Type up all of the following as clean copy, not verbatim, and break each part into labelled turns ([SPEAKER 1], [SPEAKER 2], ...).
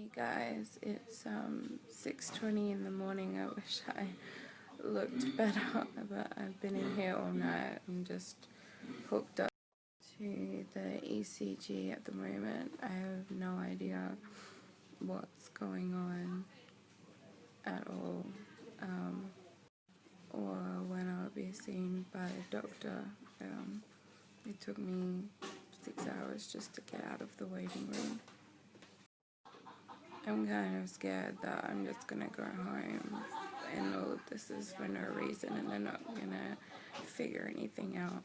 [SPEAKER 1] Hey guys, it's 6:20 in the morning. I wish I looked better, but I've been in here all night. I'm just hooked up to the ECG at the moment. I have no idea what's going on at all, or when I'll be seen by a doctor. It took me 6 hours just to get out of the waiting room. I'm kind of scared that I'm just gonna go home and all of this is for no reason and they're not gonna figure anything out.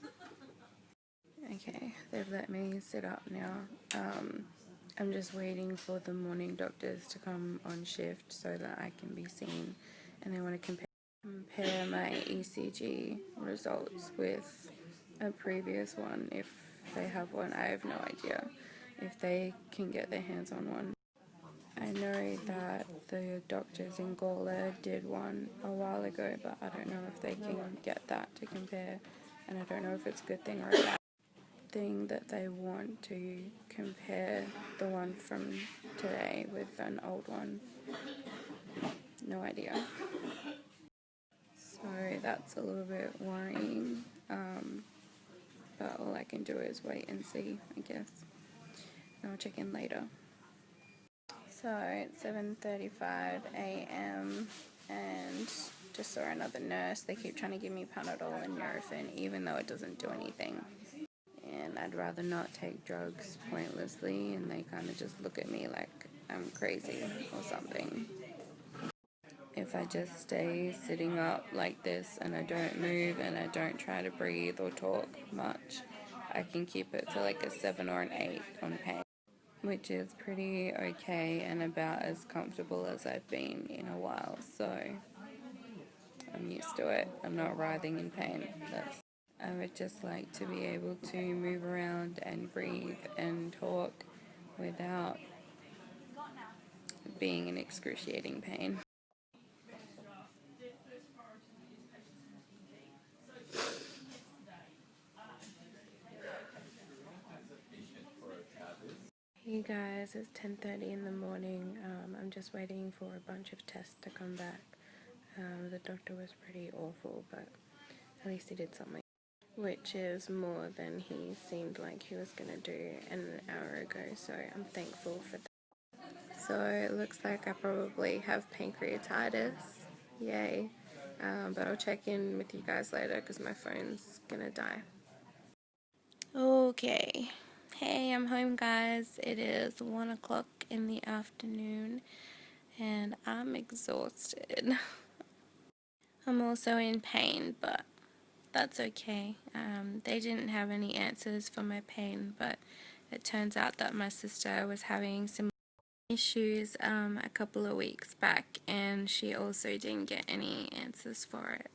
[SPEAKER 1] Okay, they've let me sit up now. I'm just waiting for the morning doctors to come on shift so that I can be seen, and they want to compare my ECG results with a previous one if they have one. I have no idea if they can get their hands on one. I know that the doctors in Gola did one a while ago, but I don't know if they can get that to compare, and I don't know if it's a good thing or a bad thing that they want to compare the one from today with an old one. No idea. So that's a little bit worrying, but all I can do is wait and see, I guess. And I'll check in later. So it's 7:35 a.m. and just saw another nurse. They keep trying to give me Panadol and Nurofen even though it doesn't do anything. And I'd rather not take drugs pointlessly, and they kind of just look at me like I'm crazy or something. If I just stay sitting up like this and I don't move and I don't try to breathe or talk much, I can keep it to like a 7 or an 8 on pain, which is pretty okay and about as comfortable as I've been in a while, so I'm used to it. I'm not writhing in pain. I would just like to be able to move around and breathe and talk without being in excruciating pain. Hey guys, it's 10:30 in the morning. I'm just waiting for a bunch of tests to come back. The doctor was pretty awful, but at least he did something, which is more than he seemed like he was going to do an hour ago, so I'm thankful for that. So it looks like I probably have pancreatitis. Yay. But I'll check in with you guys later because my phone's going to die. Okay. Hey, I'm home, guys. It is 1 o'clock in the afternoon and I'm exhausted. I'm also in pain, but that's okay. They didn't have any answers for my pain, but it turns out that my sister was having some issues a couple of weeks back, and she also didn't get any answers for it.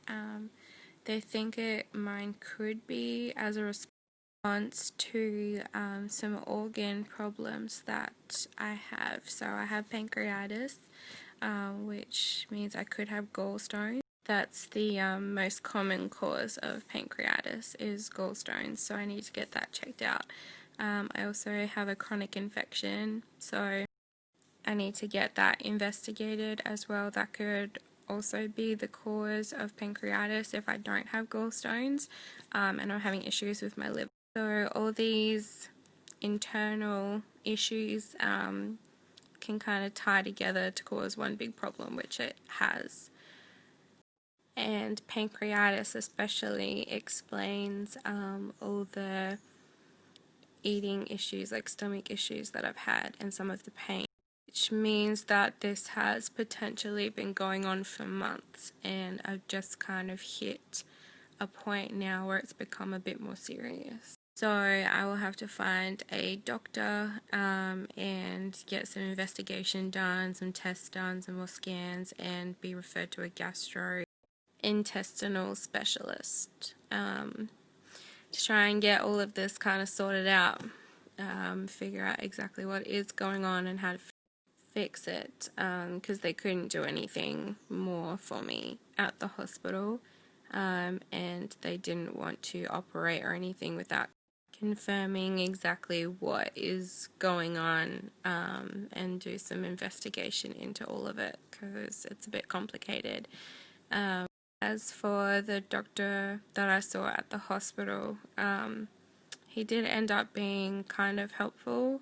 [SPEAKER 1] They think mine could be as a response to some organ problems that I have. So I have pancreatitis, which means I could have gallstones. That's the most common cause of pancreatitis is gallstones, so I need to get that checked out. I also have a chronic infection, so I need to get that investigated as well. That could also be the cause of pancreatitis if I don't have gallstones, and I'm having issues with my liver. So all these internal issues can kind of tie together to cause one big problem, which it has. And pancreatitis especially explains all the eating issues, like stomach issues that I've had, and some of the pain, which means that this has potentially been going on for months, and I've just kind of hit a point now where it's become a bit more serious. So I will have to find a doctor and get some investigation done, some tests done, some more scans, and be referred to a gastrointestinal specialist to try and get all of this kind of sorted out, figure out exactly what is going on and how to fix it, because they couldn't do anything more for me at the hospital, and they didn't want to operate or anything without confirming exactly what is going on, and do some investigation into all of it because it's a bit complicated. As for the doctor that I saw at the hospital, he did end up being kind of helpful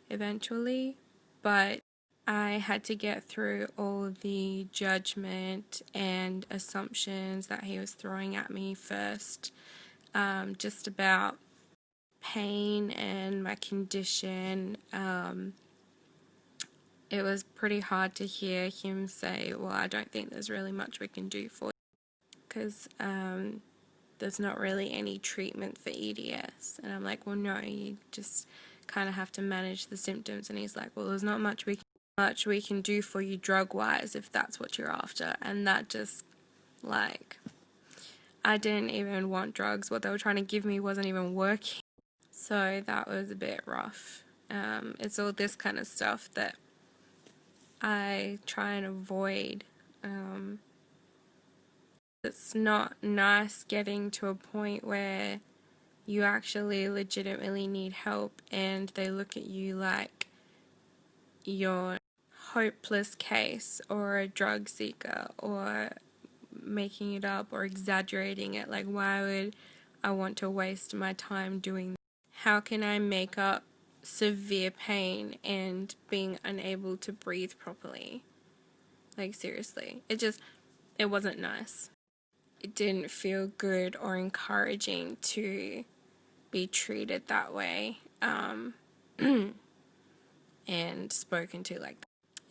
[SPEAKER 1] eventually, but I had to get through all the judgment and assumptions that he was throwing at me first, just about pain and my condition. It was pretty hard to hear him say, well, I don't think there's really much we can do for you because there's not really any treatment for EDS. And I'm like, well, no, you just kind of have to manage the symptoms. And he's like, well, there's not much we can do for you drug-wise if that's what you're after. And that just, like, I didn't even want drugs. What they were trying to give me wasn't even working. So that was a bit rough. It's all this kind of stuff that I try and avoid. It's not nice getting to a point where you actually legitimately need help and they look at you like you're a hopeless case or a drug seeker or making it up or exaggerating it. Like, why would I want to waste my time doing that? How can I make up severe pain and being unable to breathe properly? Like, seriously. It wasn't nice. It didn't feel good or encouraging to be treated that way, and spoken to like that.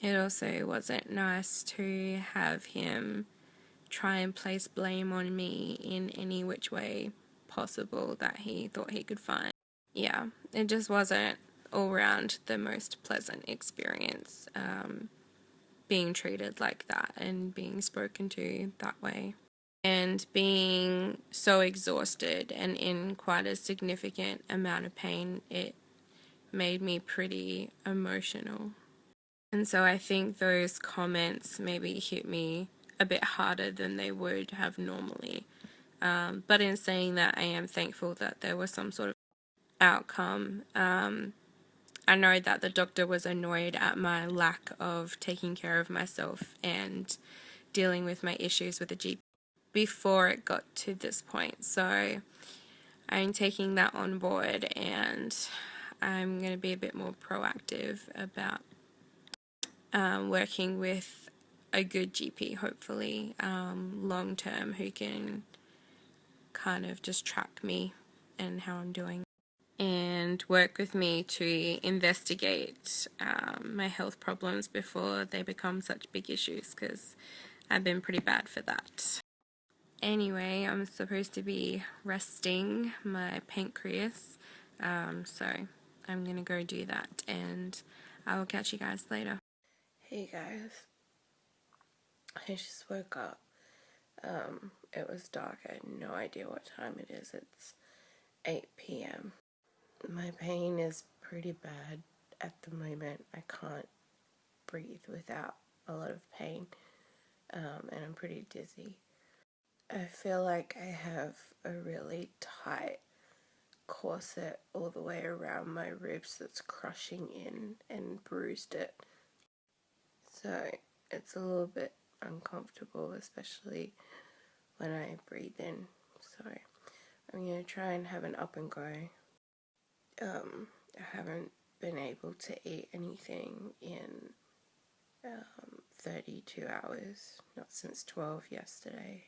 [SPEAKER 1] It also wasn't nice to have him try and place blame on me in any which way possible that he thought he could find. Yeah, it just wasn't all around the most pleasant experience, being treated like that and being spoken to that way. And being so exhausted and in quite a significant amount of pain, it made me pretty emotional. And so I think those comments maybe hit me a bit harder than they would have normally. But in saying that, I am thankful that there was some sort of outcome. I know that the doctor was annoyed at my lack of taking care of myself and dealing with my issues with the GP before it got to this point. So I'm taking that on board and I'm going to be a bit more proactive about working with a good GP, hopefully, long term, who can kind of just track me and how I'm doing and work with me to investigate my health problems before they become such big issues, because I've been pretty bad for that. Anyway, I'm supposed to be resting my pancreas, so I'm gonna go do that and I will catch you guys later. Hey guys, I just woke up. It was dark. I had no idea what time it is. It's 8 p.m. My pain is pretty bad at the moment. I can't breathe without a lot of pain, and I'm pretty dizzy. I feel like I have a really tight corset all the way around my ribs that's crushing in and bruised it. So it's a little bit uncomfortable, especially when I breathe in. So I'm going to try and have an up and go. I haven't been able to eat anything in 32 hours, not since 12 yesterday.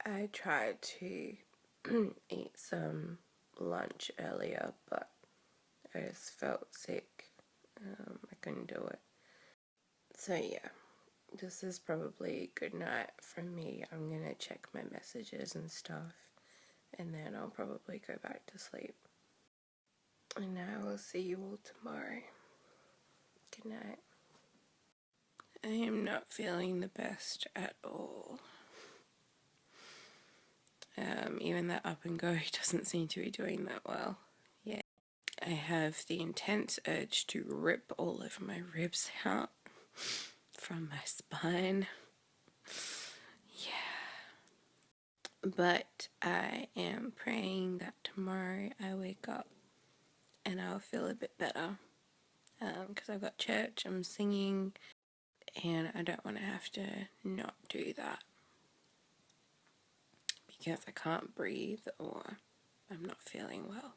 [SPEAKER 1] I tried to eat some lunch earlier, but I just felt sick. I couldn't do it. So yeah, this is probably a good night for me. I'm gonna check my messages and stuff, and then I'll probably go back to sleep. And I will see you all tomorrow. Good night. I am not feeling the best at all. Even that up and go doesn't seem to be doing that well. Yeah. I have the intense urge to rip all of my ribs out from my spine. Yeah. But I am praying that tomorrow I wake up and I'll feel a bit better. Because I've got church, I'm singing, and I don't want to have to not do that because I can't breathe or I'm not feeling well.